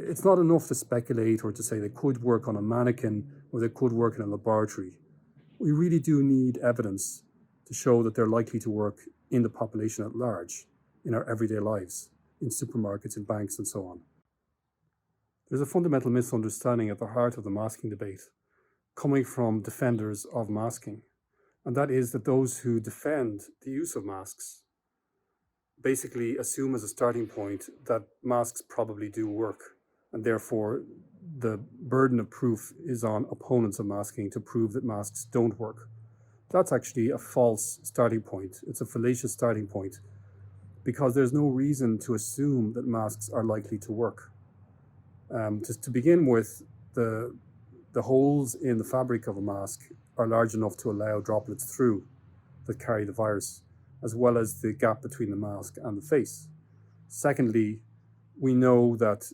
it's not enough to speculate or to say they could work on a mannequin or they could work in a laboratory. We really do need evidence to show that they're likely to work in the population at large, in our everyday lives, in supermarkets, in banks, and so on. There's a fundamental misunderstanding at the heart of the masking debate, coming from defenders of masking, and that is that those who defend the use of masks basically assume as a starting point that masks probably do work, and therefore the burden of proof is on opponents of masking to prove that masks don't work. That's actually a false starting point. It's a fallacious starting point because there's no reason to assume that masks are likely to work. Just to begin with, the holes in the fabric of a mask are large enough to allow droplets through that carry the virus, as well as the gap between the mask and the face. Secondly, we know that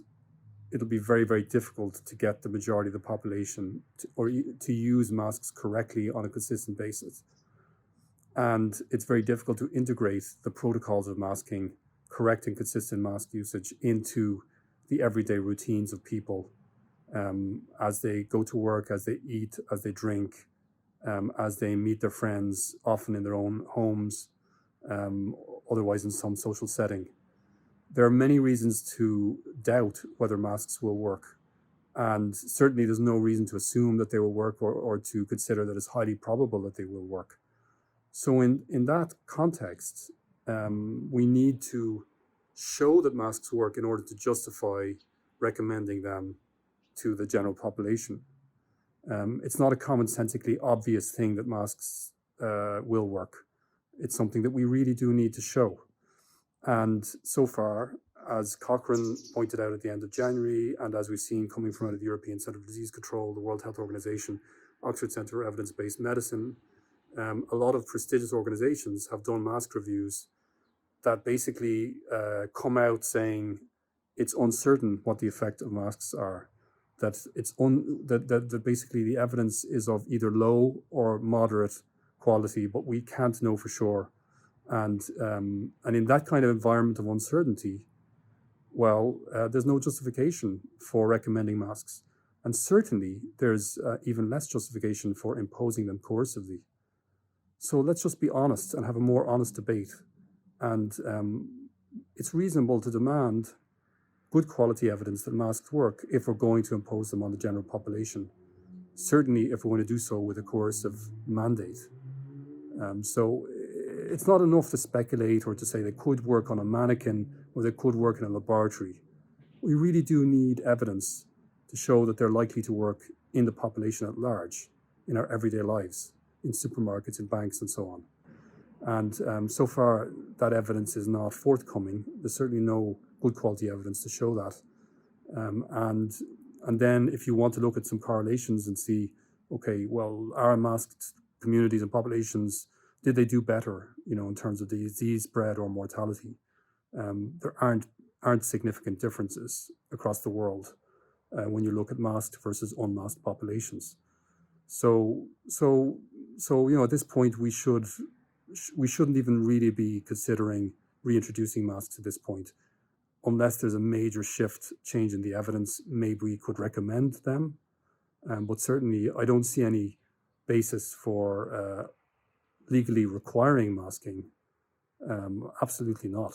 it'll be very, very difficult to get the majority of the population to use masks correctly on a consistent basis. And it's very difficult to integrate the protocols of masking, correct and consistent mask usage into the everyday routines of people as they go to work, as they eat, as they drink, as they meet their friends, often in their own homes, otherwise in some social setting. There are many reasons to doubt whether masks will work. And certainly there's no reason to assume that they will work or to consider that it's highly probable that they will work. So in that context, we need to show that masks work in order to justify recommending them to the general population. It's not a commonsensically obvious thing that masks will work. It's something that we really do need to show. And so far, as Cochrane pointed out at the end of January, and as we've seen coming from out of the European Centre for Disease Control, the World Health Organization, Oxford Centre for Evidence-Based Medicine, a lot of prestigious organizations have done mask reviews that basically come out saying it's uncertain what the effect of masks are, that that basically the evidence is of either low or moderate quality, but we can't know for sure. And in that kind of environment of uncertainty, well, there's no justification for recommending masks. And certainly there's even less justification for imposing them coercively. So let's just be honest and have a more honest debate. And it's reasonable to demand good quality evidence that masks work if we're going to impose them on the general population. Certainly if we're going to do so with a coercive mandate. So it's not enough to speculate or to say they could work on a mannequin or they could work in a laboratory. We really do need evidence to show that they're likely to work in the population at large, in our everyday lives, in supermarkets, in banks, and so on. And so far, that evidence is not forthcoming. There's certainly no good quality evidence to show that. And then if you want to look at some correlations and see, okay, well, are masked communities and populations, did they do better, in terms of the disease spread or mortality? There aren't significant differences across the world when you look at masked versus unmasked populations. So at this point we shouldn't even really be considering reintroducing masks at this point, unless there's a major change in the evidence. Maybe we could recommend them, but certainly I don't see any basis for legally requiring masking. Absolutely not.